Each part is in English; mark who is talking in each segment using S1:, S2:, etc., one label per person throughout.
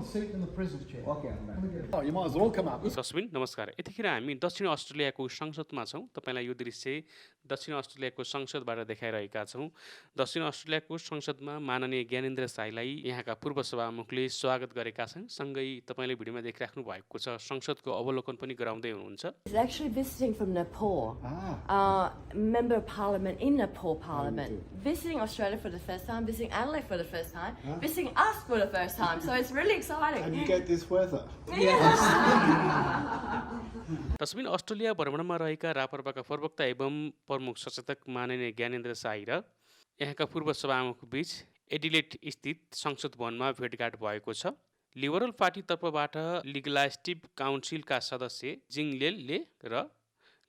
S1: a seat in the president's chair?
S2: Okay, I'm back.
S1: Oh, you might as well come up.
S3: तस्बिन नमस्कार। यतिखेर हामी दक्षिण अस्ट्रेलियाको संसदमा छौँ। तपाईलाई यो दृश्य दक्षिण अस्ट्रेलियाको संसदबाट देखाइरहेका छौँ। दक्षिण अस्ट्रेलियाको संसदमा माननीय ज्ञानेन्द्र शाहीलाई यहाँका पूर्व सभामुखले स्वागत गरेका छन्। सँगै तपाईले भिडियोमा देखिराख्नु भएको छ संसदको अवलोकन पनि गराउँदै हुनुहुन्छ।
S4: He's actually visiting from Nepal. Member of Parliament in Nepal Parliament. Visiting Australia for the first time, visiting Adelaide for the first time, visiting us for the first time. So it's really exciting.
S1: And you get this weather.
S3: तस्बिन Australia भ्रमणमा रहेका रापरपाका प्रवक्ता एवं प्रमुख सचेतक माननीय ज्ञानेन्द्र शाही र यहाँका पूर्व सभामुख बीच एडिलेड स्थित संसद भवनमा भेटघाट भएको छ। लिबरल पार्टी तर्फबाट लिगलाइस्टिभ काउन्सिलका सदस्य जिङलेलले र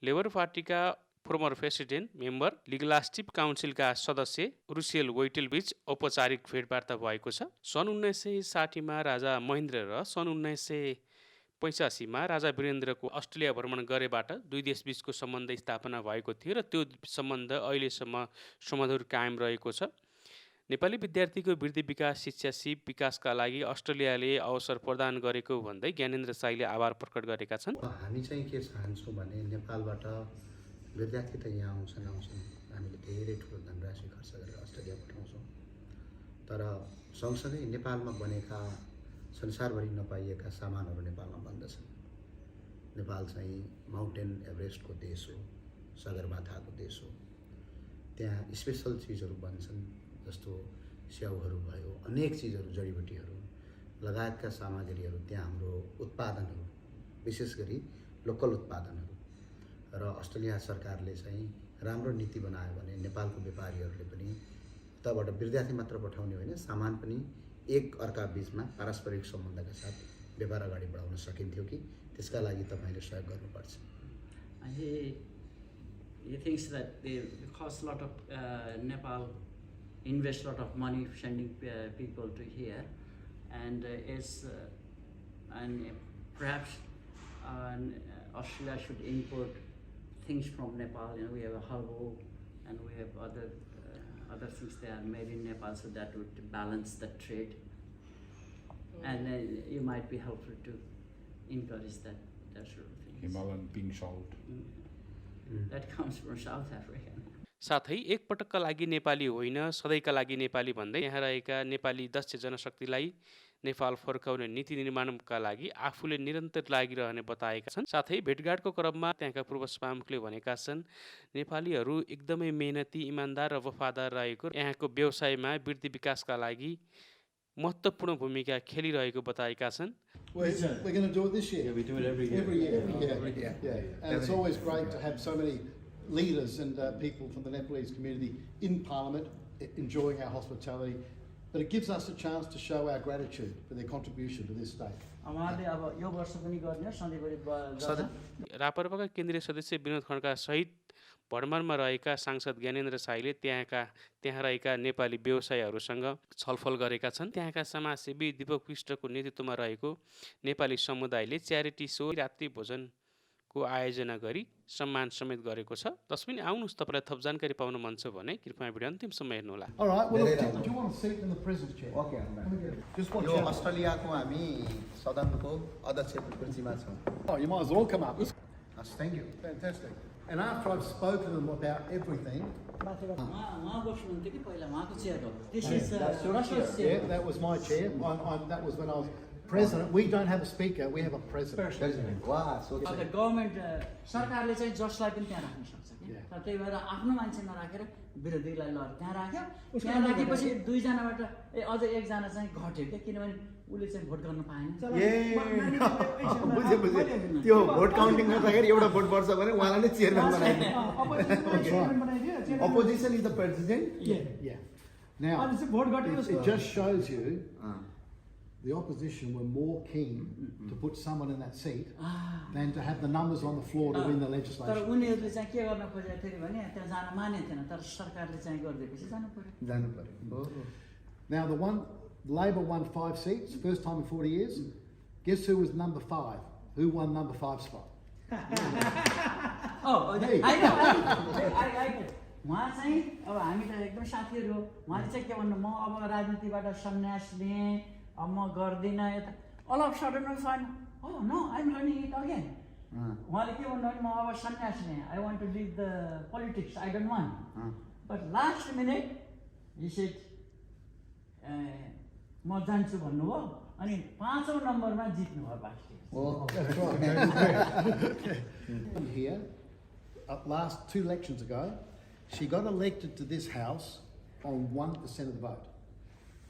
S3: लेबर पार्टीका फर्मर प्रेसिडेन्ट मेम्बर लिगलास्टिभ काउन्सिलका सदस्य रुसेल वेटेल बीच औपचारिक भेटवार्ता भएको छ। सन् 1960 मा राजा महेन्द्र र सन् 1985 मा राजा वीरेन्द्रको अस्ट्रेलिया भ्रमण गरेबाट दुई देशबीचको सम्बन्ध स्थापना भएको थियो र त्यो सम्बन्ध अहिलेसम्म सुमधुर कायम रहेको छ। नेपाली विद्यार्थीको वृद्धि विकास शिक्षा सिप विकासका लागि अस्ट्रेलियाले अवसर प्रदान गरेको भन्दै ज्ञानेन्द्र शाहीले आभार प्रकट गरेका छन्।
S2: हामी चाहिँ के चाहन्छौँ भने नेपालबाट विद्यार्थी त यहाँ आउँछन् हामीले धेरै ठुलो धनराशि खर्च गरेर अस्ट्रेलिया पठाउँछौँ। तर सँगसँगै नेपालमा बनेका संसारभरि नपाइएका सामानहरू नेपालमा बन्दछन्। नेपाल चाहिँ माउन्टेन एभरेस्टको देश हो, सगरमाथाको देश हो। त्यहाँ स्पेसल चिजहरू बन्छन् जस्तो स्याउहरू भयो, अनेक चिजहरू जडीबुटीहरू लगायतका सामग्रीहरू त्यहाँ हाम्रो उत्पादनहरू विशेष गरी लोकल उत्पादनहरू र अस्ट्रेलिया सरकारले चाहिँ राम्रो नीति बनायो भने नेपालको व्यापारीहरूले पनि उताबाट विद्यार्थी मात्र पठाउने होइन सामान पनि एक अर्का बीचमा पारस्परिक सम्बन्धका साथ व्यापार अगाडि बढाउन सकिन्थ्यो कि त्यसका लागि तपाईँले सहयोग गर्नुपर्छ।
S5: He thinks that because a lot of Nepal invest a lot of money sending people to here, and perhaps Australia should import things from Nepal. You know, we have a herbal and we have other things that are made in Nepal, so that would balance the trade, and it might be helpful to encourage that sort of thing.
S6: Himalayan pink salt.
S5: That comes from South Africa.
S3: साथै एक पटकका लागि नेपाली होइन सधैँका लागि नेपाली भन्दै यहाँ रहेका नेपाली दक्ष जनशक्तिलाई नेपाल फर्काउने नीति निर्माणका लागि आफूले निरन्तर लागिरहने बताएका छन्। साथै भेटघाटको क्रममा त्यहाँका पूर्व सभामुखले भनेका छन् नेपालीहरू एकदमै मेहनती इमानदार र वफादार रहेको यहाँको व्यवसायमा वृद्धि विकासका लागि महत्त्वपूर्ण भूमिका खेलिरहेको बताएका छन्।
S1: We're going to do it this year.
S6: Yeah, we do it every year.
S1: Every year. And it's always great to have so many leaders and people from the Nepalese community in Parliament enjoying our hospitality. But it gives us a chance to show our gratitude for their contribution to this state.
S3: रापरपाका केन्द्रीय सदस्य विनोद खड्का सहित भ्रमणमा रहेका सांसद ज्ञानेन्द्र शाहीले त्यहाँ रहेका नेपाली व्यवसायीहरूसँग छलफल गरेका छन्। त्यहाँका समाजसेवी दीपक विष्टको नेतृत्वमा रहेको नेपाली समुदायले च्यारिटी सो रात्रि भोजनको आयोजना गरी सम्मान समेत गरेको छ। तस्बिन आउनुहोस् तपाईलाई थप जानकारी पाउन मन छ भने कृपया भिडियो अन्तिमसम्म हेर्नुहोला।
S1: All right, well, look, do you want a seat in the president's chair?
S2: Okay, I'm back.
S1: Just watch
S2: yo
S1: out.
S2: अस्ट्रेलियाको हामी सदनको अध्यक्षको कुर्सीमा छौँ।
S1: Oh, you might as well come up.
S2: Thank you.
S1: Fantastic. And after I've spoken to them about everything, yeah, that was my chair. That was when I was president. We don't have a speaker, we have a president.
S2: Wow, so
S5: The government सरकारले चाहिँ जसलाई पनि त्यहाँ राख्न सक्छ कि तर त्यही भएर आफ्नो मान्छे नराखेर विरोधीलाई लड त्यहाँ राख्यो। त्यहाँ राखेपछि दुईजनाबाट अझ एकजना चाहिँ घट्यो क्या किनभने उसले चाहिँ भोट गर्न पाएन।
S2: बुझे त्यो भोट काउन्टिङ गर्दाखेरि एउटा भोट बढ्छ भने उहाँलाई नै चेयरम्यान बनाइदिनु। Opposition is the president.
S1: Yeah. Now, it just shows you the opposition were more keen to put someone in that seat than to have the numbers on the floor to win the
S5: तर
S1: legislation.
S5: उनीहरूले चाहिँ के गर्न खोजेको थियो भने त्यहाँ जान मानेको थिएन तर सरकारले चाहिँ गरिदिएपछि जानु पर्यो।
S1: Now, Labor won 5 seats, first time in 40 years. Guess who was number 5? Who won number 5 spot?
S5: उहाँ चाहिँ अब हामी त एकदम साथीहरू हो। उहाँले चाहिँ के भन्नु म अब राजनीतिबाट सन्यास लिएँ अब म गर्दिनँ यता all of a sudden I find, oh no, I'm learning it again. उहाँले के भन्नु भने म अब सन्यास लिएँ, I want to leave the politics, I don't want. But last minute, he said, म जान्छु भन्नुभयो अनि 5औं नम्बरमा जित्नु भयो party.
S1: Oh, that's right. Here, last 2 elections ago, she got elected to this house on 1% of the vote.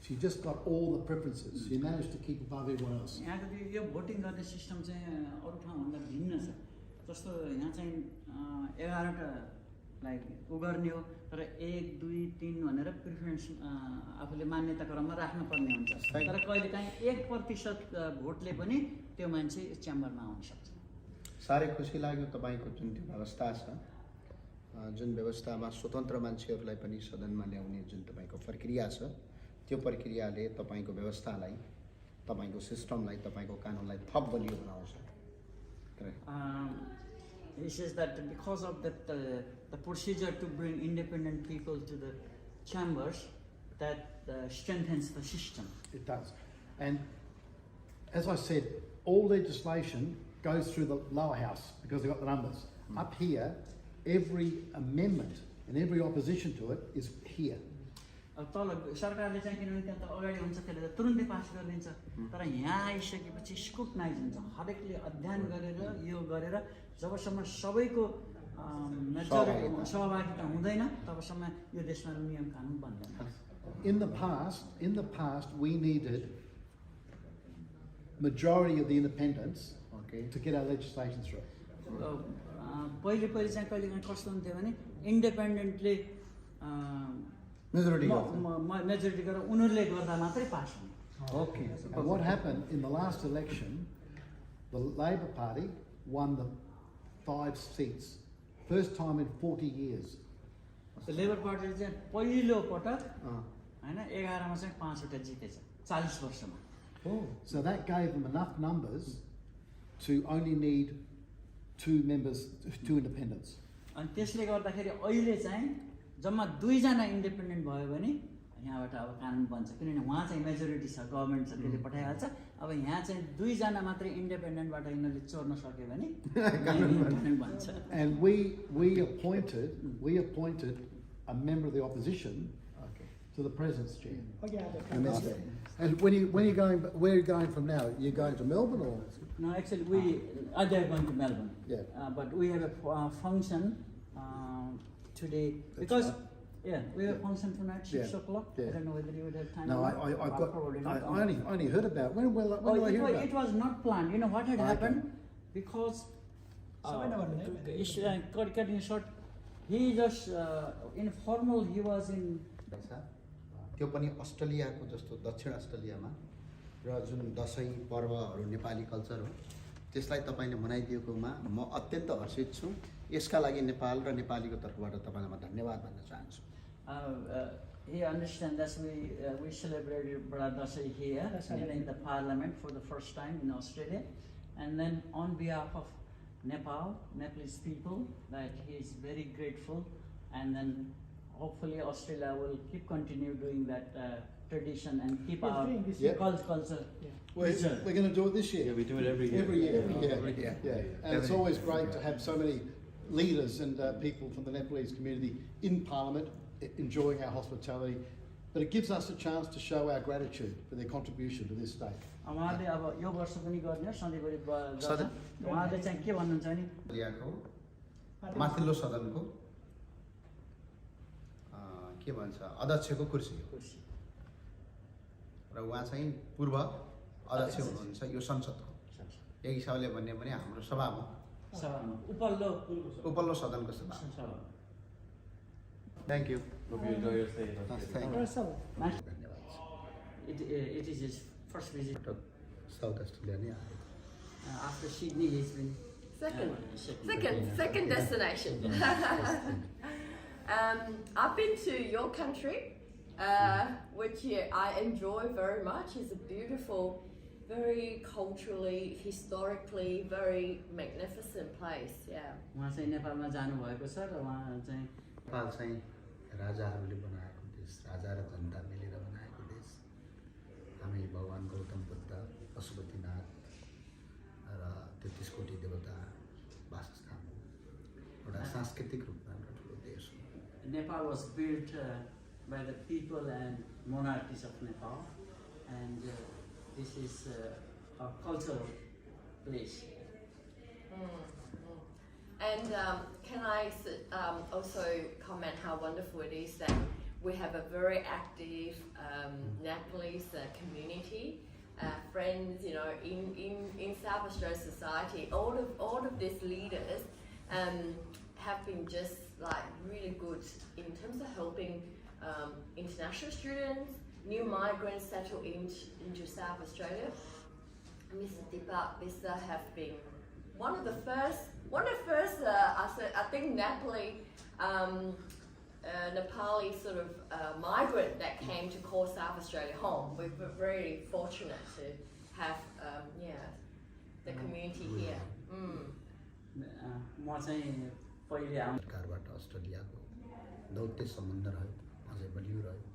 S1: She just got all the preferences. She managed to keep above everyone else.
S5: यहाँको यो voting गर्ने system चाहिँ अरू ठाउँभन्दा भिन्न छ. जस्तो यहाँ चाहिँ 11टा like उ गर्ने हो तर 1 2 3 भनेर प्रिफरेन्स आफूले मान्यता क्रममा राख्नु पर्ने हुन्छ. तर कहिलेकाहीँ 1% भोटले पनि त्यो मान्छे च्याम्बरमा आउन सक्छ.
S2: साह्रै खुसी लाग्यो तपाईँको जुन त्यो व्यवस्था छ, जुन व्यवस्थामा स्वतन्त्र मान्छेहरूलाई पनि सदनमा ल्याउने जुन तपाईँको प्रक्रिया छ, त्यो प्रक्रियाले तपाईँको व्यवस्थालाई, तपाईँको सिस्टमलाई, तपाईँको कानुनलाई थप बलियो बनाउँछ.
S5: He says that because of that the procedure to bring independent people to the chambers, that strengthens the system.
S1: It does. And as I said, all legislation goes through the lower house because they've got the numbers. Up here, every amendment and every opposition to it is here.
S5: तल सरकारले चाहिँ किनभने त्यहाँ त अगाडि हुन्छ त्यसले त तुरुन्तै पास गरिदिन्छ तर यहाँ आइसकेपछि स्क्रुटनाइज हुन्छ हरेकले अध्ययन गरेर यो गरेर जबसम्म सबैको सहभागिता हुँदैन तबसम्म यो देशमा नियम कानुन बन्दैन.
S1: In the past we needed majority of the independents to get our legislation through.
S5: पहिले चाहिँ कहिलेकाहीँ कस्तो हुन्थ्यो भने इन्डिपेन्डेन्टले
S2: मेजोरिटी
S5: गरेर उनीहरूले गर्दा मात्रै पास हुने.
S1: Okay. And what happened in the last election, the Labor Party won the 5 seats. First time in 40 years.
S5: Labour पार्टीले चाहिँ पहिलो पटक हैन 11 मा चाहिँ 5 वटा जितेछ 40 वर्षमा.
S1: So that gave them enough numbers to only need 2 members, 2 independents.
S5: अनि त्यसले गर्दाखेरि अहिले चाहिँ जम्मा 2 जना इन्डिपेन्डेन्ट भयो भने यहाँबाट अब कानुन बन्छ किनभने वहाँ चाहिँ मेजोरिटी छ गभर्नमेन्ट छ त्यसले पठाइहाल्छ. अब यहाँ चाहिँ 2 जना मात्रै इन्डिपेन्डेन्टबाट यिनीहरूले चोर्न सक्यो भने कानुन बन्छ.
S1: And we appointed a member of the opposition to the president's chair. And when are you going? Where are you going from now? You're going to Melbourne or?
S5: No, actually they are going to Melbourne.
S1: Yeah.
S5: But we have a function today because we have a function tonight 6 o'clock.
S1: Yeah.
S5: I don't know whether you would have time.
S1: No, I only heard about it. When did I hear about it?
S5: It was not planned. You know what had happened? Because cutting short, he just informal. He was in.
S2: त्यो पनि अस्ट्रेलियाको जस्तो दक्षिण अस्ट्रेलियामा र जुन दशैं पर्वहरू Nepali culture हो त्यसलाई तपाईले मनाइदिएकोमा म अत्यन्त हर्षित छु. यसका लागि नेपाल र नेपालीको तर्फबाट तपाईलाई म धन्यवाद भन्न चाहन्छु.
S5: He understands that we celebrated Bada Dasai here in the parliament for the first time in Australia, and then on behalf of Nepalese people, that he is very grateful, and then hopefully Australia will continue doing that tradition and keep our culture.
S1: We're going to do it this year.
S6: Yeah, we do it every year.
S1: Every year. And it's always great to have so many leaders and people from the Nepalese community in Parliament enjoying our hospitality. But it gives us a chance to show our gratitude for their contribution to this state.
S5: उहाँले अब यो वर्ष पनि गर्ने सधैँभरि गर्छ. उहाँले चाहिँ के भन्नुहुन्छ नि
S2: माथिल्लो सदनको के भन्छ अध्यक्षको कुर्सी र उहाँ चाहिँ पूर्व अध्यक्ष हुनुहुन्छ यो संसदको. एक हिसाबले भन्ने भने हाम्रो सभामा उपल्लो सदनको सभा. Thank you.
S6: Hope you enjoy your stay.
S2: धन्यवाद.
S5: It is his first visit.
S2: South Australia नै
S5: After Sydney, he's been
S4: Second destination. I've been to your country, which I enjoy very much. It's a beautiful, very culturally, historically, very magnificent place. Yeah.
S5: उहाँ चाहिँ नेपालमा जानुभएको छ र उहाँ चाहिँ
S2: नेपाल चाहिँ राजाहरूले बनाएको देश, राजा र जनता मिलेर बनाएको देश. हामी हामी भगवान् गौतम बुद्ध पशुपतिनाथ र 33 कोटी देवता वासस्थान हो एउटा सांस्कृतिक रूपमा एउटा ठुलो देश हो
S5: Nepal was built by the people and monarchies of Nepal, and this is a cultural place.
S4: And can I also comment how wonderful it is that we have a very active Nepalese community, friends, you know, in South Australia society. All of these leaders have been just like really good in terms of helping international students, new migrants settle into South Australia. Mr. Deepak Vista have been one of the first. I think Nepali sort of migrant that came to call South Australia home. We're very fortunate to have the community here.
S5: म चाहिँ पहिले आउँ
S2: सरकारबाट अस्ट्रेलियाको दौत्य सम्बन्ध रह्यो अझै बलियो रह्यो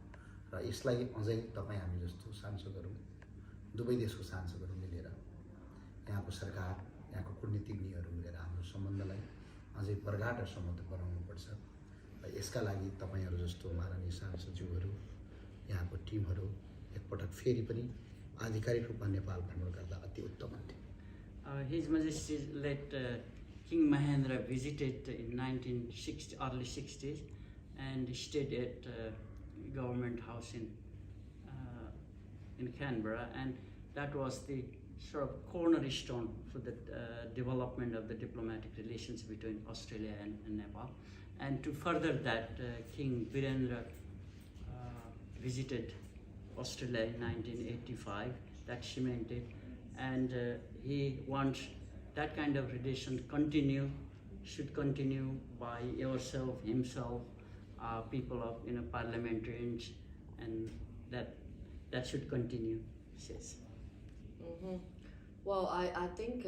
S2: र यसलाई अझै तपाईँ हामी जस्तो सांसदहरू दुवै देशको सांसदहरू मिलेर यहाँको सरकार यहाँको कूटनीतिज्ञहरू मिलेर हाम्रो सम्बन्धलाई अझै प्रगाढ र समृद्ध बनाउनुपर्छ र यसका लागि तपाईँहरू जस्तो माननीय सांसदज्यूहरू यहाँको टिमहरू एकपटक फेरि पनि आधिकारिक रूपमा नेपाल भ्रमण गर्दा अति उत्तम हुन्थ्यो
S5: His Majesty late King Mahendra visited in 1960, early 60s, and stayed at government house in Canberra, and that was the sort of cornerstone for the development of the diplomatic relations between Australia and Nepal. And to further that, King Gyanendra visited Australia in 1985, that cemented, and he wants that kind of relation should continue by yourself, himself, people of parliamentarians, and that should continue, he says.
S4: Well, I think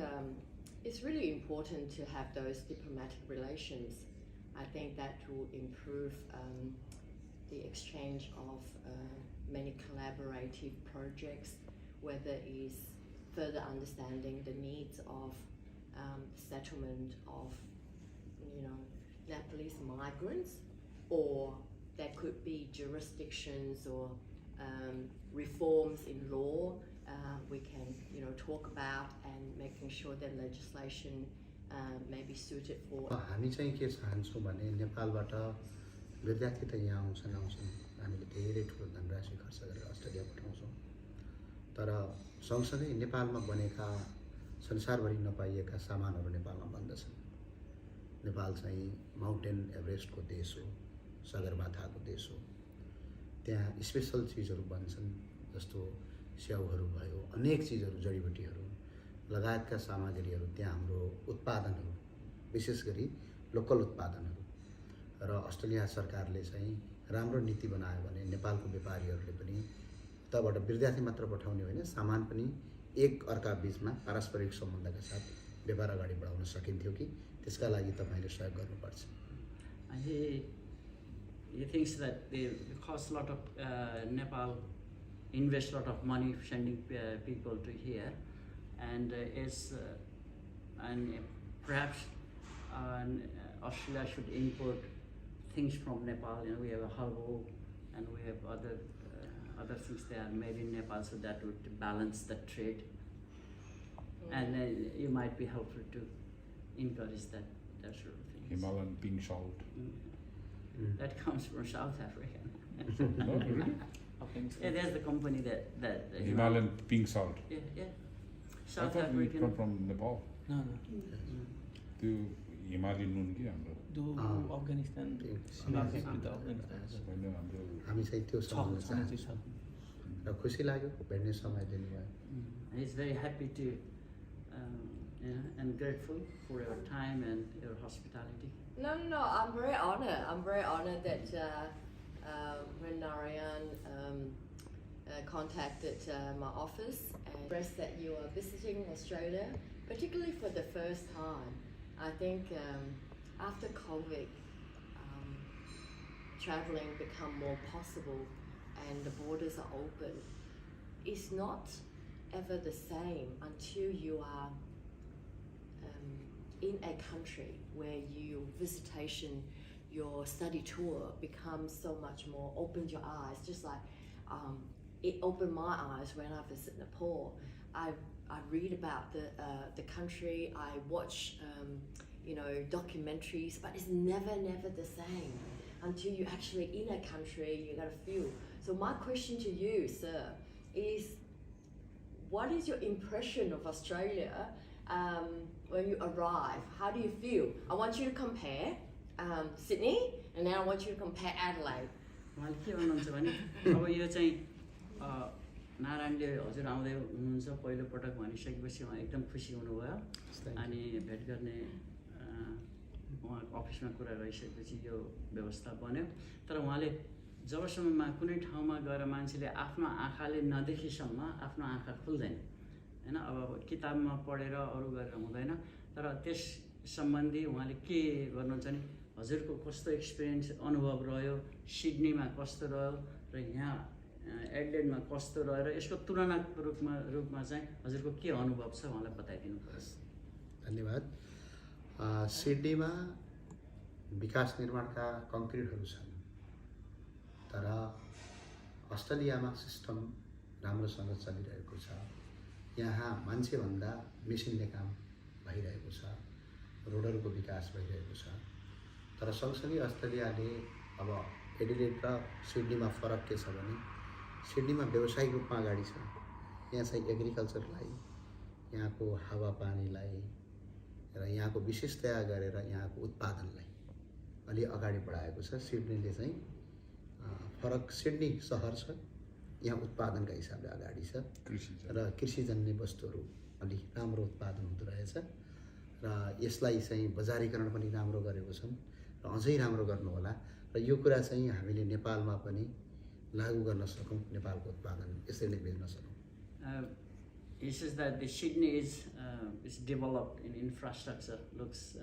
S4: it's really important to have those diplomatic relations. I think that will improve the exchange of many collaborative projects, whether it is further understanding the needs of settlement of, Nepalese migrants, or there could be jurisdictions or reforms in law we can, talk about, and making sure that legislation may be suited for.
S2: हामी चाहिँ के चाहन्छौँ भने नेपालबाट विद्यार्थी त यहाँ आउँछन् हामीले धेरै ठुलो धनराशि खर्च गरेर अस्ट्रेलिया पठाउँछौँ तर सँगसँगै नेपालमा बनेका संसारभरि नपाइएका सामानहरू नेपालमा बन्दछन् नेपाल चाहिँ माउन्टेन एभरेस्टको देश हो सगरमाथाको देश हो त्यहाँ स्पेशल चिजहरू बन्छन् जस्तो स्याउहरू भयो अनेक चिजहरू जडीबुटीहरू लगायतका सामग्रीहरू त्यहाँ हाम्रो उत्पादनहरू विशेष गरी लोकल उत्पादनहरू र अस्ट्रेलिया सरकारले चाहिँ राम्रो नीति बनायो भने नेपालको व्यापारीहरूले पनि तबाट विद्यार्थी मात्र पठाउने होइन सामान पनि एक अर्का बीचमा पारस्परिक सम्बन्धका साथ व्यापार अगाडि बढाउन सकिन्थ्यो कि त्यसका लागि तपाईले सहयोग गर्नुपर्छ
S5: He thinks that because a lot of Nepal invest a lot of money sending people to here, and perhaps Australia should import things from Nepal. We have a herbal, and we have other things that are made in Nepal, so that would balance the trade. And you might be helpful to encourage that sort of thing.
S7: Himalayan pink salt.
S5: That comes from South Africa.
S7: No, really?
S5: Yeah, there's the company that
S7: Himalayan pink salt.
S5: Yeah.
S7: I
S5: South
S7: thought it
S5: African.
S7: come from Nepal.
S6: No.
S7: त्यो Himalayan नुन कि हाम्रो
S6: Afghanistan.
S2: Afghanistan.
S7: होइन हाम्रो
S2: हामी चाहिँ त्यो सम्झन चाहन्छौँ र खुसी लाग्यो भेट्ने समय दिनुभयो
S5: He's very happy to and grateful for your time and your hospitality.
S4: No, I'm very honoured. I'm very honoured that when Narayan contacted my office and expressed that you are visiting Australia, particularly for the first time. I think after COVID, travelling become more possible and the borders are open. is not ever the same until you are in a country where your visitation, your study tour becomes so much more, opened your eyes, just like it opened my eyes when I visit Nepal. I read about the country, I watch documentaries, but it's never the same until you're actually in a country, you gotta feel. So my question to you, sir, is what is your impression of Australia when you arrive? How do you feel? I want you to compare Sydney, and now I want you to compare Adelaide.
S5: उहाँले के भन्नुहुन्छ भने अब यो चाहिँ नारायणले हजुर आउँदै हुनुहुन्छ पहिलो पटक भनिसकेपछि उहाँ एकदम खुसी हुनुभयो अनि भेट गर्ने उहाँको अफिसमा कुरा रहिसकेपछि यो व्यवस्था बन्यो तर उहाँले जबसम्म कुनै ठाउँमा गएर मान्छेले आफ्नो आँखाले नदेखेसम्म आफ्नो आँखा खुल्दैन हैन अब किताबमा पढेर अरु गरेर हुँदैन तर त्यस सम्बन्धी उहाँले के गर्नुहुन्छ भने हजुरको कस्तो एक्सपिरियन्स अनुभव रह्यो सिडनीमा कस्तो रह्यो र यहाँ एडलेडमा कस्तो रह्यो र यसको तुलनात्मक रूपमा चाहिँ हजुरको के अनुभव छ उहाँलाई बताइदिनु पर्छ
S2: धन्यवाद सिडनीमा विकास निर्माणका कङ्क्रिटहरू छन् तर अस्ट्रेलियामा सिस्टम राम्रोसँग चलिरहेको छ यहाँ मान्छेभन्दा मेसिनले काम भइरहेको छ रोडहरूको विकास भइरहेको छ तर सँगसँगै अस्ट्रेलियाले अब एडिलेड र सिडनीमा फरक के छ भने सिडनीमा व्यावसायिक रूपमा अगाडि छ यहाँ चाहिँ एग्रिकल्चरलाई यहाँको हावापानीलाई र यहाँको विशेषतया गरेर यहाँको उत्पादनलाई अलि अगाडि बढाएको छ सिडनीले चाहिँ फरक सिडनी सहर छ यहाँ उत्पादनका हिसाबले अगाडि छ र कृषिजन्य वस्तुहरू अलि राम्रो उत्पादन हुँदो रहेछ र यसलाई चाहिँ बजारीकरण पनि राम्रो गरेको छन् र अझै राम्रो गर्नु होला र यो कुरा चाहिँ हामीले नेपालमा पनि लागू गर्न सकौं नेपालको उत्पादन यसरी बेच्न सकौं
S5: He says that the Sydney is developed in infrastructure, looks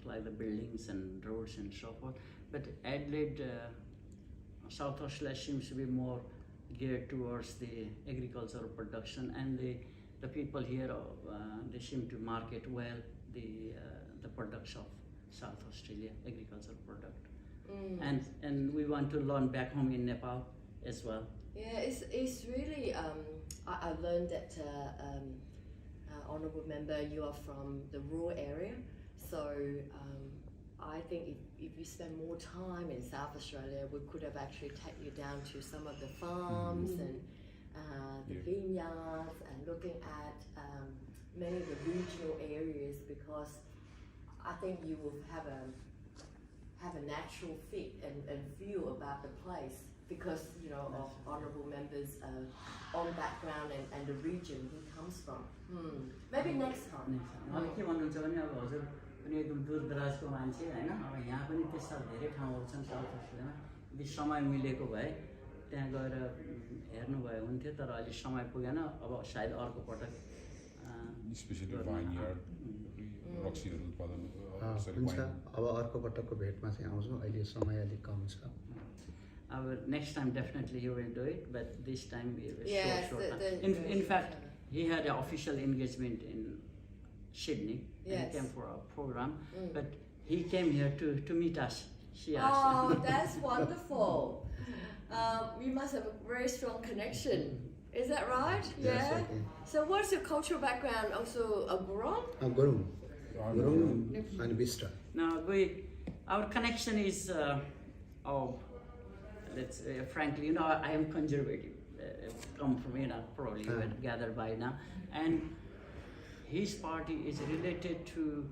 S5: like the buildings and roads and so forth. But Adelaide, South Australia seems to be more geared towards the agricultural production, and the people here they seem to market well the products of South Australia, agricultural product. And we want to learn back home in Nepal as well.
S4: Yeah, it's really. I learned that honourable member, you are from the rural area, so I think if you spend more time in South Australia, we could have actually taken you down to some of the farms and the vineyards and looking at many of the regional areas, because I think you will have a natural fit and feel about the place, because of honourable members' own background and the region he comes from. Maybe next time.
S5: के भन्नुहुन्छ भने अब हजुर पनि एकदम दूरदराजको मान्छे हैन अब यहाँ पनि त्यस्ता धेरै ठाउँहरू छन् साउथ अस्ट्रेलियामा यदि समय मिलेको भए त्यहाँ गएर हेर्नु भयो हुन्थ्यो तर अहिले समय पुगेन अब सायद अर्को पटक
S7: स्पेशली वाइनयार्ड रक्सीहरू उत्पादन
S2: हुन्छ अब अर्को पटकको भेटमा चाहिँ आउँछौँ अहिले समय अलिक कम छ
S5: next time definitely he will do it, but this time it was short. In fact, he had an official engagement in Sydney and came for a program, but he came here to meet us. She asked.
S4: Oh, that's wonderful. You must have a very strong connection. Is that right?
S2: Yes,
S4: yeah.
S2: okay.
S4: So what's your cultural background? Also a Gurung?
S2: A Gurung and Vista.
S5: Now, our connection is let's frankly, I am conservative. Come from, probably you had gathered by now. And his party is related to,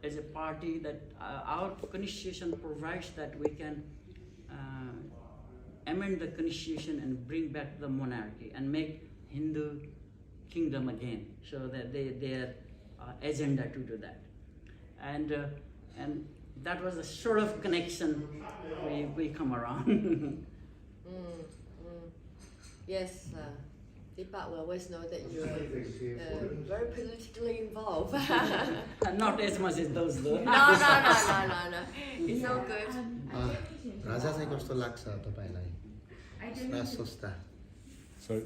S5: as a party that our constitution provides that we can amend the constitution and bring back the monarchy and make Hindu kingdom again. So that their agenda to do that. And that was the sort of connection we come around.
S4: Yes, Deepak will always know that you're very politically involved.
S5: Not as much as those though.
S4: No. It's all good.
S2: राजा चाहिँ कस्तो लाग्छ तपाईलाई राज संस्था
S7: So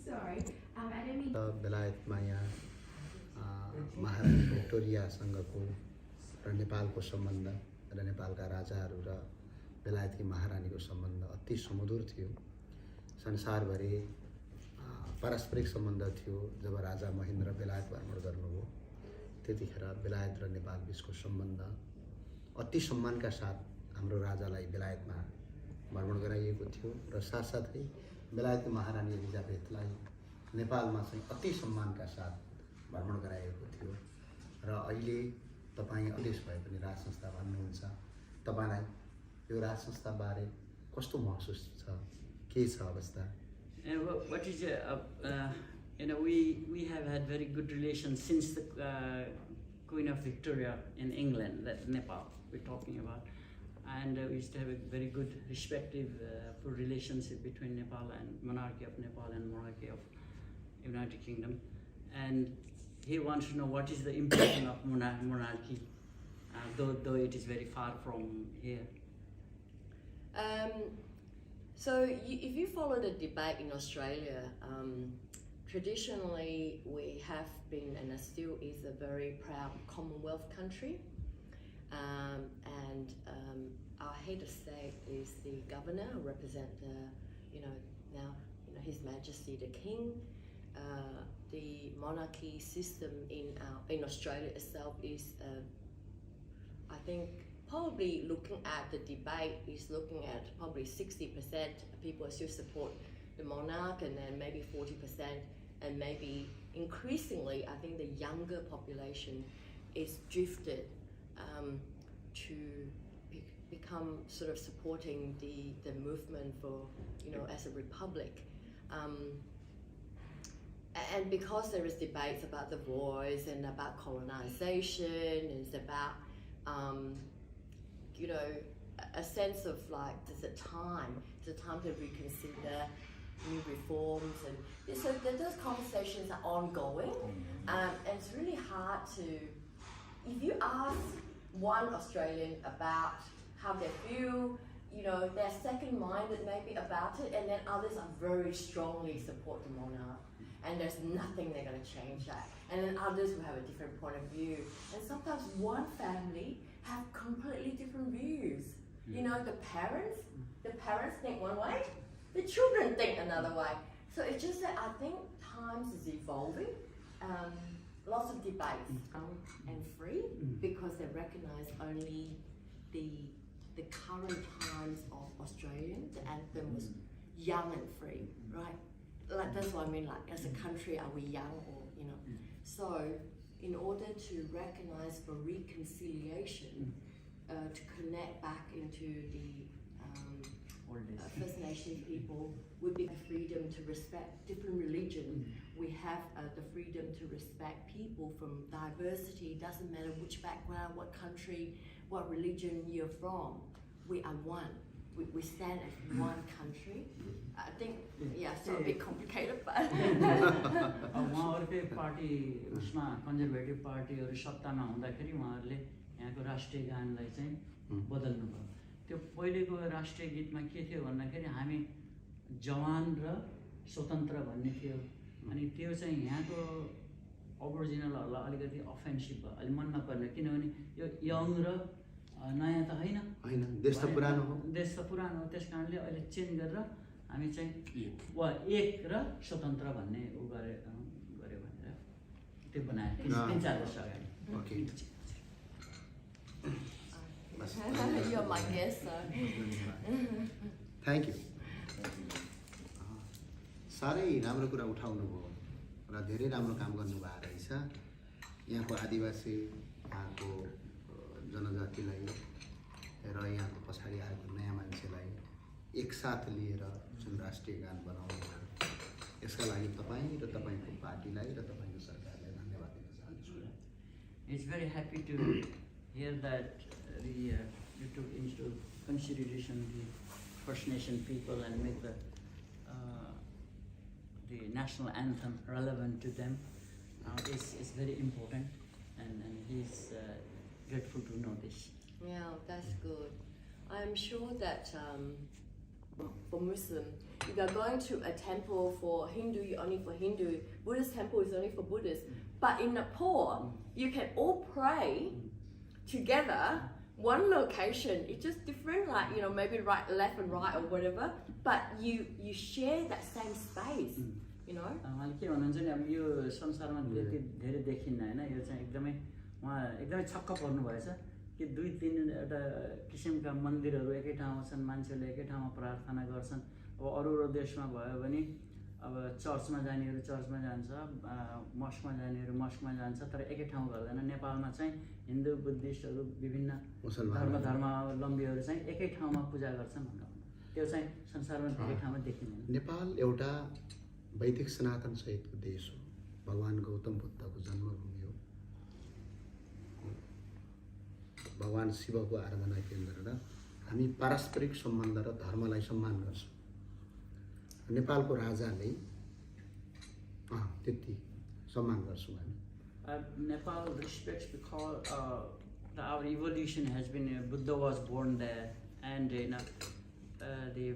S8: Sorry, I don't mean.
S2: बेलायतमा यहाँ महारानी भिक्टोरियासँगको र नेपालको सम्बन्ध र नेपालका राजाहरू र बेलायतकी महारानीको सम्बन्ध अति सुमधुर थियो। संसारभरि पारस्परिक सम्बन्ध थियो। जब राजा महेन्द्र बेलायत भ्रमण गर्नुभयो त्यतिखेर बेलायत र नेपाल बिचको सम्बन्ध अति सम्मानका साथ हाम्रो राजालाई बेलायतमा भ्रमण गराइएको थियो र साथसाथै बेलायतकी महारानी एलिजाबेथलाई नेपालमा चाहिँ अति सम्मानका साथ भ्रमण गराएको थियो। र अहिले तपाईँ अध्यक्ष भए पनि राज संस्था भन्नुहुन्छ, तपाईँलाई यो राज संस्थाबारे कस्तो महसुस छ, के छ अवस्था?
S5: What is we have had very good relations since the Queen of Victoria in England, that Nepal we're talking about, and we used to have a very good respective for relationship between Nepal and monarchy of Nepal and monarchy of United Kingdom. And he wants to know what is the impression of monarchy, though it is very far from here.
S4: So if you follow the debate in Australia, traditionally we have been and still is a very proud Commonwealth country, and our head of state is the governor, who represent His Majesty the King. The monarchy system in Australia itself is, I think, probably looking at the debate is looking at probably 60% people still support the monarch, and then maybe 40%, and maybe increasingly I think the younger population is drifted to become sort of supporting the movement for, as a republic. And because there is debates about the voice and about colonization, and it's about a sense of like, there's a time to reconsider new reforms, and so those conversations are ongoing, and it's really hard to, if you ask one Australian about how they feel, they're second-minded maybe about it, and then others are very strongly support the monarch, and there's nothing they're going to change that, and then others will have a different point of view, and sometimes one family have completely different views. The parents think one way, the children think another way. So it's just that I think times is evolving. Lots of debates and free, because they recognise only the current times of Australian. The anthem was young and free, right? Like that's what I mean. Like as a country, are we young or So in order to recognise for reconciliation, to connect back into the First Nations people, would be the freedom to respect different religion. We have the freedom to respect people from diversity. Doesn't matter which background, what country, what religion you're from. We are one. We stand as one country. I think, so a bit complicated, but
S5: उहाँहरूकै party उसमा conservative पार्टीहरू सत्तामा हुँदाखेरि उहाँहरूले यहाँको राष्ट्रिय गानलाई चाहिँ बदल्नु भयो। त्यो पहिलेको राष्ट्रिय गीतमा के थियो भन्दाखेरि हामी जवान र स्वतन्त्र भन्ने थियो, अनि त्यो चाहिँ यहाँको अबोरिजिनलहरूलाई अलिकति अफेन्सिभ भयो, अलि मन नपर्ने, किनभने यो यङ र नयाँ त होइन,
S2: देश त पुरानो हो,
S5: त्यस कारणले अहिले चेन्ज गरेर हामी चाहिँ एक र स्वतन्त्र भन्ने उ गऱ्यो भनेर त्यो बनायो 3-4 वर्ष अगाडि।
S2: Okay,
S4: you're my guest, so.
S2: Thank you. साह्रै राम्रो कुरा उठाउनु भयो र धेरै राम्रो काम गर्नुभएको रहेछ। यहाँको आदिवासी, यहाँको जनजातिलाई र यहाँको पछाडि आएको नयाँ मान्छेलाई एकसाथ लिएर जुन राष्ट्रिय गान बनाउनु भयो, यसका लागि तपाईँ र तपाईँको पार्टीलाई र तपाईँको सरकारलाई धन्यवाद दिन चाहन्छु।
S5: It's very happy to hear that you took into consideration the First Nation people and make the national anthem relevant to them. It's very important, and he's grateful to know this.
S4: Yeah, that's good. I'm sure that for Muslim. If you're going to a temple for Hindu, you're only for Hindu. Buddhist temple is only for Buddhists. But in Nepal, you can all pray together. One location, it's just different, like, you know, maybe right, left and right or whatever, but you share that same space, you know.
S5: उहाँले के भन्नुहुन्छ नि अब यो संसारमा त्यति धेरै देखिन्न हैन यो चाहिँ एकदमै उहाँ एकदमै छक्क पर्नु भएछ कि 2-3 एउटा किसिमका मन्दिरहरू एकै ठाउँमा छन् मान्छेले एकै ठाउँमा प्रार्थना गर्छन् अब अरू देशमा भयो भने अब चर्चमा जानेहरू चर्चमा जान्छ मस्कमा जानेहरू मस्कमा जान्छ तर एकै ठाउँ गर्दैन नेपालमा चाहिँ हिन्दू बुद्धिस्टहरू विभिन्न धर्मावलम्बीहरू चाहिँ एकै ठाउँमा पूजा गर्छन् भन्नु त्यो चाहिँ संसारमा धेरै ठाउँमा देखिँदैन
S2: नेपाल एउटा वैदिक सनातन सहितको देश हो भगवान गौतम बुद्धको जन्मभूमि हो भगवान शिवको आराधना केन्द्र र हामी पारस्परिक सम्बन्ध र धर्मलाई सम्मान गर्छौँ नेपालको राजाले त्यति सम्मान गर्छौँ हामी
S5: Nepal respects because our evolution has been Buddha was born there and the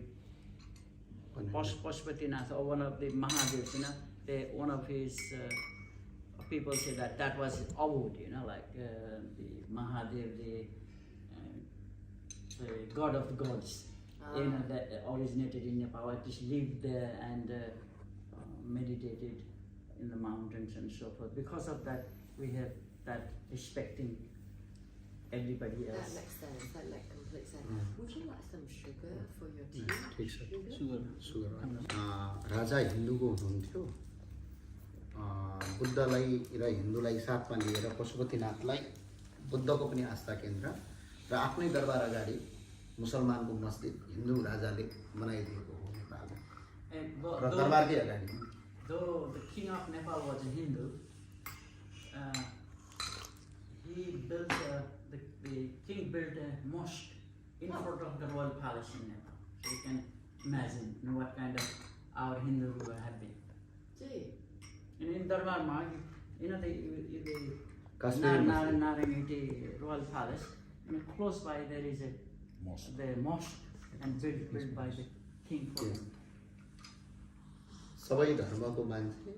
S5: Pashupatinath or one of the Mahadevs, one of his people say that was Avud, like the Mahadev, the god of the gods, that originated in Nepal, just lived there and meditated in the mountains and so forth. Because of that, we have that respecting everybody else.
S4: That makes sense. That makes complete sense. Would you like some sugar for your tea?
S2: ठिक छ
S5: Sugar.
S2: राजा हिन्दूको हुनुहुन्थ्यो बुद्धलाई र हिन्दूलाई साथमा लिएर पशुपतिनाथलाई बुद्धको पनि आस्था केन्द्र र आफ्नै दरबार अगाडि मुसलमानको मस्जिद हिन्दू राजाले बनाइदिएको हो नेपालमा र दरबारकै अगाडि
S5: Though the king of Nepal was a Hindu, he built the king built a mosque in front of the royal palace in Nepal. So you can imagine what kind of our Hindu have been.
S4: Gee.
S5: And in Darbar Marg, the
S2: Kashmiri
S5: Naraniti royal palace, and close by there is the mosque and built by the king for him.
S2: सबै धर्मको मान्छे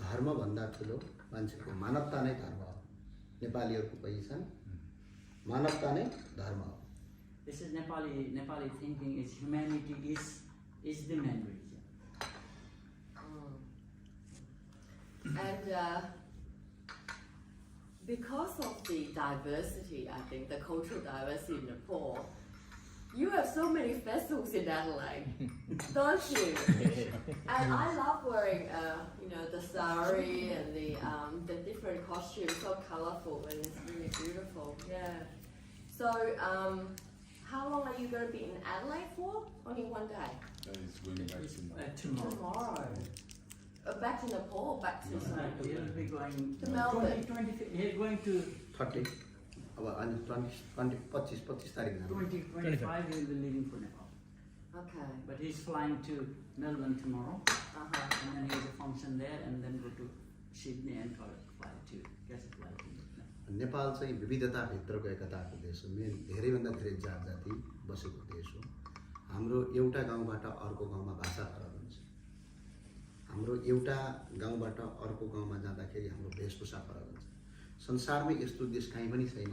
S2: धर्मभन्दा ठुलो मान्छेको मानवता नै धर्म हो नेपालीहरूको पहिचान मानवता नै धर्म हो
S5: This is Nepali thinking is humanity is the main religion.
S4: And because of the diversity, I think the cultural diversity in Nepal, you have so many festivals in Adelaide, don't you? And I love wearing, the sari and the different costumes, so colourful and it's really beautiful. Yeah. So, how long are you going to be in Adelaide for? Only one day.
S7: It's going back
S5: Tomorrow.
S4: Tomorrow. Back to Nepal, back to
S5: He'll be going
S4: to Melbourne.
S5: he's going to
S2: 30 अब अनि 25 Tariq
S5: 2025 he'll be leaving for Nepal.
S4: Okay.
S5: But he's flying to Melbourne tomorrow,
S4: Uh-huh.
S5: and then he has a function there, and then go to Sydney and fly to catch a flight.
S2: Nepal चाहिँ विविधताभित्रको एकताको देश हो धेरैभन्दा धेरै जात जाति बसेको देश हो हाम्रो एउटा गाउँबाट अर्को गाउँमा भाषा फरक हुन्छ हाम्रो एउटा गाउँबाट अर्को गाउँमा जाँदाखेरि हाम्रो वेशभूषा फरक हुन्छ संसारमै यस्तो देश कहीँ पनि छैन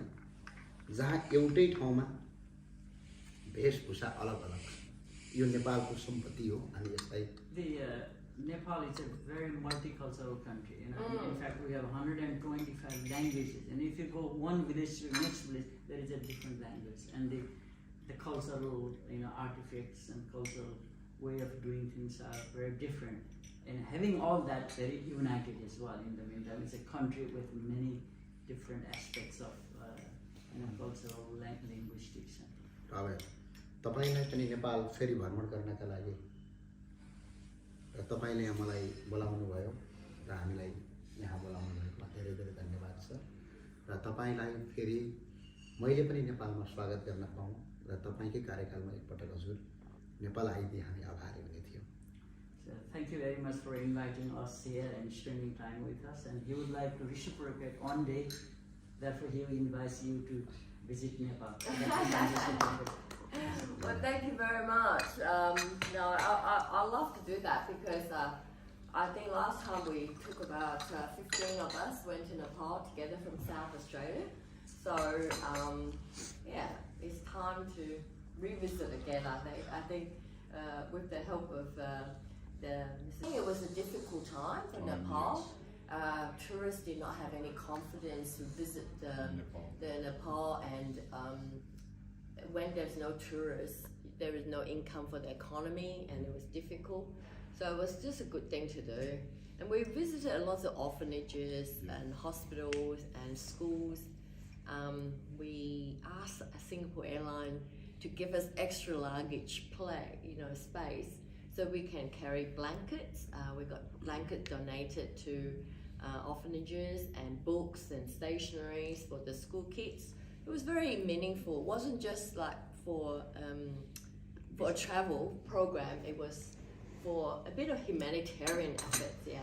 S2: जहाँ एउटै ठाउँमा वेशभूषा अलग अलग छ यो नेपालको सम्पत्ति हो अनि यसलाई
S5: Nepal is a very multicultural country. In fact, we have 125 languages, and if you go one village to the next village, there is a different language, and the cultural artifacts and cultural way of doing things are very different. And having all that, very united as well. In the meantime, it's a country with many different aspects of cultural, linguistics.
S2: अब तपाईलाई पनि नेपाल फेरि भ्रमण गर्नका लागि र तपाईले मलाई बोलाउनु भयो र हामीलाई यहाँ बोलाउनु भएकोमा धेरै धेरै धन्यवाद छ र तपाईलाई फेरि मैले पनि नेपालमा स्वागत गर्न पाऊँ र तपाईकै कार्यकालमा एकपटक हजुर नेपाल आइदिए हामी आभारी हुने थियौँ
S5: So thank you very much for inviting us here and spending time with us, and he would like to reciprocate one day, therefore he will invite you to visit Nepal.
S4: Well, thank you very much. No, I love to do that because I think last time we took about 15 of us went to Nepal together from South Australia. So yeah, it's time to revisit again. I think with the help of I think it was a difficult time for Nepal. Tourists did not have any confidence to visit the Nepal, and when there's no tourists, there is no income for the economy, and it was difficult. So it was just a good thing to do. And we visited lots of orphanages and hospitals and schools. We asked Singapore Airlines to give us extra luggage space, so we can carry blankets. We got blankets donated to orphanages, and books and stationeries for the school kids. It was very meaningful. It wasn't just like for a travel program. It was for a bit of humanitarian efforts. Yeah.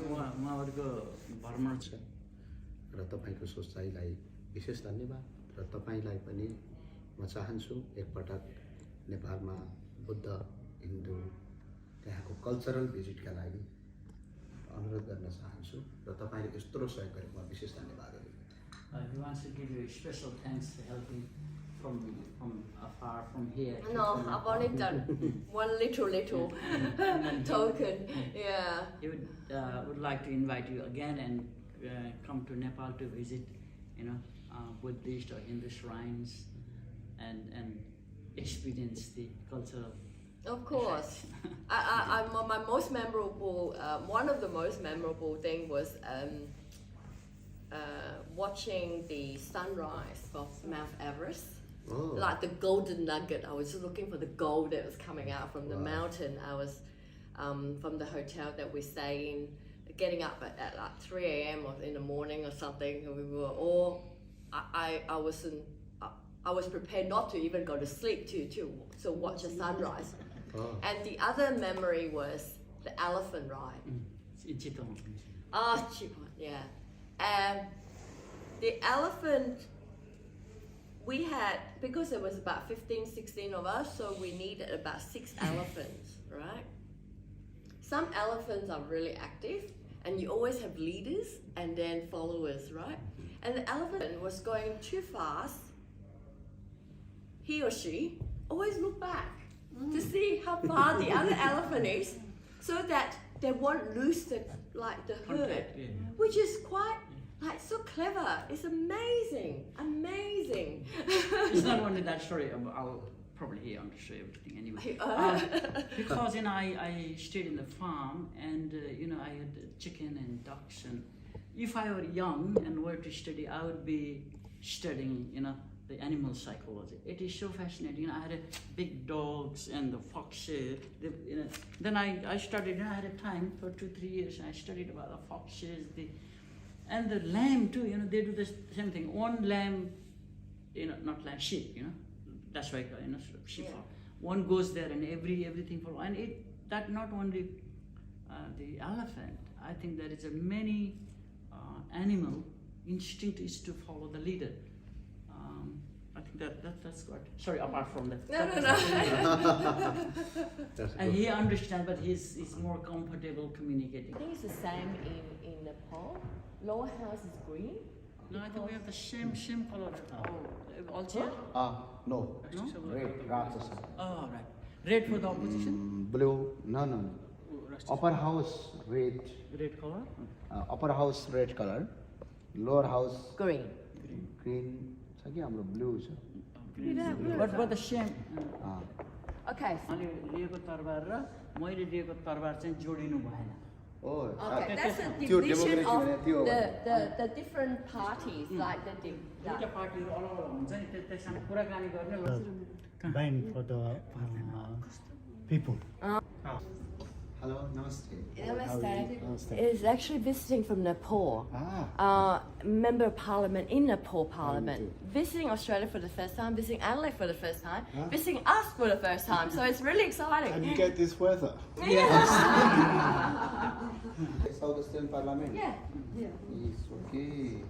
S5: उहाँहरूको भ्रमण
S2: छ र तपाईँको सोचाइलाई विशेष धन्यवाद र तपाईँलाई पनि म चाहन्छु एकपटक नेपालमा बुद्ध हिन्दू त्यहाँको कल्चरल भिजिटका लागि अनुरोध गर्न चाहन्छु र तपाईँले यत्रो सहयोग गरेकोमा विशेष धन्यवादहरू।
S5: He wants to give you special thanks for helping from afar from here.
S4: No, I've only done one little token. Yeah.
S5: He would like to invite you again and come to Nepal to visit, Buddhist or Hindu shrines, and experience the cultural.
S4: Of course. My most memorable, one of the most memorable thing was watching the sunrise of Mount Everest.
S2: Oh.
S4: Like the golden nugget. I was just looking for the gold that was coming out from the mountain. I was from the hotel that we stay in, getting up at like 3 a.m. or in the morning or something, and we were all. I was prepared not to even go to sleep to watch the sunrise.
S2: Oh.
S4: And the other memory was the elephant ride. Chitwan, yeah. And the elephant, we had, because there was about 15, 16 of us, so we needed about 6 elephants, right? Some elephants are really active, and you always have leaders and then followers, right? And the elephant was going too fast. He or she always look back to see how far the other elephant is, so that they won't lose the herd, which is quite so clever. It's amazing.
S5: It's not only that story. I'll probably understand everything anyway. Because I stayed in the farm, and I had chicken and ducks, and if I were young and were to study, I would be studying the animal psychology. It is so fascinating. I had big dogs and the foxes. Then I studied. I had a time for 2-3 years. And I studied about the foxes, and the lamb too. They do the same thing. One lamb, not lamb, sheep. That's why sheep.
S4: Yeah.
S5: One goes there and everything for, and that not only the elephant. I think there is a many animal instinct is to follow the leader. I think that's good. Sorry, apart from that.
S4: No.
S5: And he understands, but he's more comfortable communicating.
S4: I think it's the same in Nepal. Lower house is green.
S5: No, I think we have the same color. Also?
S2: No. Red, Rakshasa.
S5: Oh, right. Red for the opposition?
S2: Blue, no. Upper house, red.
S5: Red color?
S2: Upper house, red color. Lower house,
S4: Green.
S2: green. हाम्रो blue छ.
S5: But the same.
S4: Okay.
S5: मैले लिएको तरबार र मैले लिएको तरबार चाहिँ जोडिनु भएन.
S2: Oh,
S4: Okay, that's a
S2: त्यो
S4: division of
S2: democracy त्यो
S4: the different parties, like
S5: दुईटा पार्टीहरु अलग-अलग हुन्छ नि त्यससँग कुराकानी गर्ने.
S9: Bind for the people.
S2: Hello, namaste.
S4: Namaste. Is actually visiting from Nepal.
S2: Ah.
S4: Member of Parliament in Nepal Parliament. Visiting Australia for the first time, visiting Adelaide for the first time, visiting us for the first time. So it's really exciting.
S9: And you get this weather.
S2: South Australian Parliament.
S4: Yeah.
S2: Yes, okay.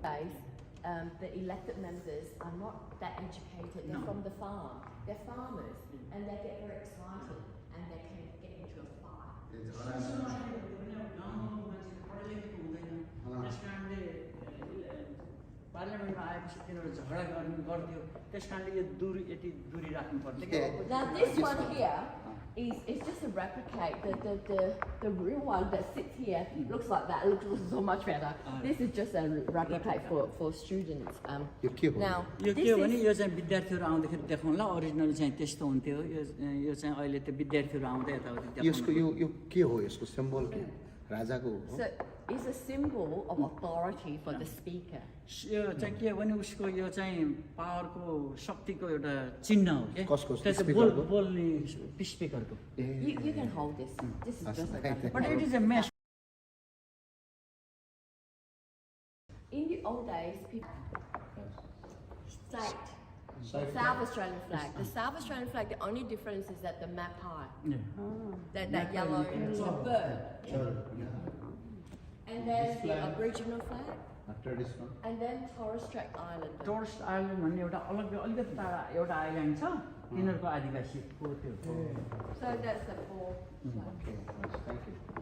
S4: Days. the elected members are not that educated. They're from the farm. They're farmers, and they get very excited, and they can get into a fight.
S5: पार्लियामेन्टमा आएपछि तिनीहरू झगडा गर्थ्यो त्यस कारणले यो दूरी यति दूरी राख्नु पर्थ्यो कि
S4: Now this one here is just a replicate. The real one that sits here looks like that. It looks so much better. This is just a replicate for students.
S2: यो के हो
S4: Now
S5: यो
S4: this
S5: के हो भने
S4: is
S5: यो चाहिँ विद्यार्थीहरू आउँदाखेरि देखाउँला original चाहिँ त्यस्तो हुन्थ्यो यो चाहिँ अहिले त्यो विद्यार्थीहरू आउँदा यताउति
S2: यसको यो के हो यसको सिम्बल के राजाको हो
S4: so it's a symbol of authority for the speaker.
S5: यो चाहिँ के हो भने उसको यो चाहिँ पावरको शक्तिको एउटा चिन्ह हो के
S2: कसको?
S5: त्यो चाहिँ
S2: स्पिकरको?
S5: बोल्ने स्पिकरको
S4: You can hold this. This is just a replicate.
S5: But it is a mess
S4: In the old days, people state South Australian flag. The South Australian flag. The only difference is that the map high. That yellow is a bird. And then the Aboriginal flag.
S2: Traditional
S4: And then Torres Strait Islander.
S5: Torres island भन्ने एउटा अलग अलिकति टाढा एउटा island छ तिनीहरूको आदिवासीको त्यो
S4: So that's the four.
S2: Okay thank you